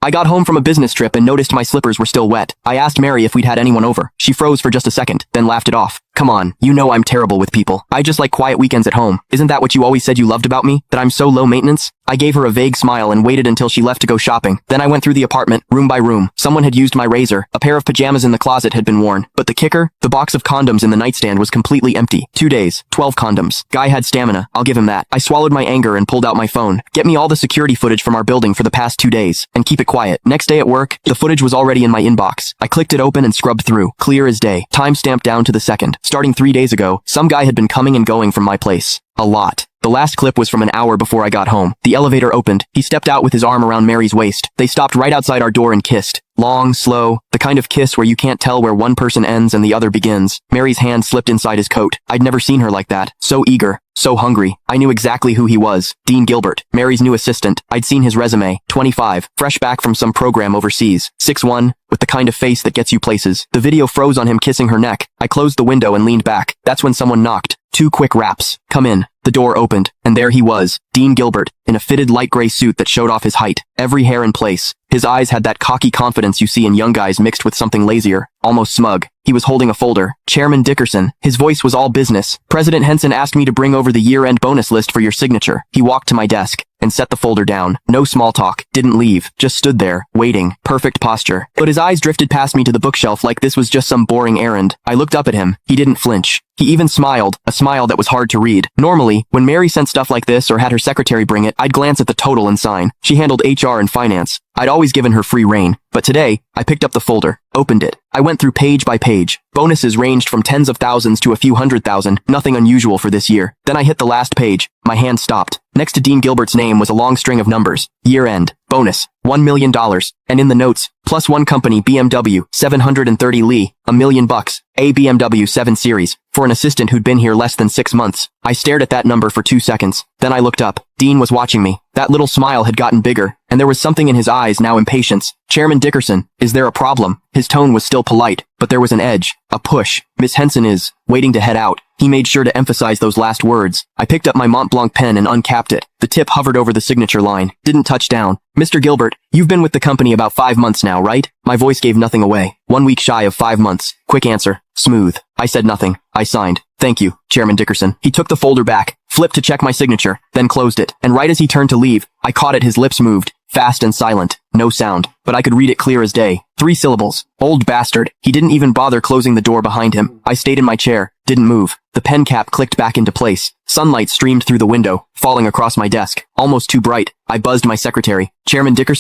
I got home from a business trip and noticed my slippers were still wet. I asked Mary if we'd had anyone over. She froze for just a second, then laughed it off. Come on, you know I'm terrible with people. I just like quiet weekends at home. Isn't that what you always said you loved about me? That I'm so low maintenance? I gave her a vague smile and waited until she left to go shopping. Then I went through the apartment, room by room. Someone had used my razor. A pair of pajamas in the closet had been worn. But the kicker? The box of condoms in the nightstand was completely empty. 2 days, 12 condoms. Guy had stamina, I'll give him that. I swallowed my anger and pulled out my phone. Get me all the security footage from our building for the past 2 days. And keep it quiet. Next day at work, the footage was already in my inbox. I clicked it open and scrubbed through. Clear as day. Time stamped down to the second. Starting 3 days ago, some guy had been coming and going from my place. A lot. The last clip was from an hour before I got home. The elevator opened. He stepped out with his arm around Mary's waist. They stopped right outside our door and kissed. Long, slow, the kind of kiss where you can't tell where one person ends and the other begins. Mary's hand slipped inside his coat. I'd never seen her like that. So eager. So hungry. I knew exactly who he was. Dean Gilbert, Mary's new assistant. I'd seen his resume. 25, fresh back from some program overseas. 6'1", with the kind of face that gets you places. The video froze on him kissing her neck. I closed the window and leaned back. That's when someone knocked. 2 quick raps. Come in. The door opened, and there he was, Dean Gilbert, in a fitted light gray suit that showed off his height, every hair in place. His eyes had that cocky confidence you see in young guys mixed with something lazier, almost smug. He was holding a folder. Chairman Dickerson. His voice was all business. President Henson asked me to bring over the year-end bonus list for your signature. He walked to my desk and set the folder down. No small talk. Didn't leave. Just stood there, waiting. Perfect posture. But his eyes drifted past me to the bookshelf like this was just some boring errand. I looked up at him. He didn't flinch. He even smiled, a smile that was hard to read. Normally, when Mary sent stuff like this or had her secretary bring it, I'd glance at the total and sign. She handled HR and finance. I'd always given her free rein. But today, I picked up the folder, opened it. I went through page by page. Bonuses ranged from tens of thousands to a few $100,000, nothing unusual for this year. Then I hit the last page. My hand stopped. Next to Dean Gilbert's name was a long string of numbers. Year end. Bonus. $1 million. And in the notes, +1 company BMW, 730 Lee, $1 million. A BMW 7 Series, for an assistant who'd been here less than 6 months. I stared at that number for 2 seconds. Then I looked up. Dean was watching me. That little smile had gotten bigger, and there was something in his eyes, now impatience. Chairman Dickerson, is there a problem? His tone was still polite, but there was an edge, a push. Miss Henson is waiting to head out. He made sure to emphasize those last words. I picked up my Mont Blanc pen and uncapped it. The tip hovered over the signature line. Didn't touch down. Mr. Gilbert, you've been with the company about 5 months now, right? My voice gave nothing away. 1 week shy of 5 months. Quick answer. Smooth. I said nothing. I signed. Thank you, Chairman Dickerson. He took the folder back, flipped to check my signature, then closed it. And right as he turned to leave, I caught it. His lips moved. Fast and silent. No sound. But I could read it clear as day. 3 syllables. Old bastard. He didn't even bother closing the door behind him. I stayed in my chair. Didn't move. The pen cap clicked back into place. Sunlight streamed through the window, falling across my desk. Almost too bright. I buzzed my secretary. Chairman Dickerson.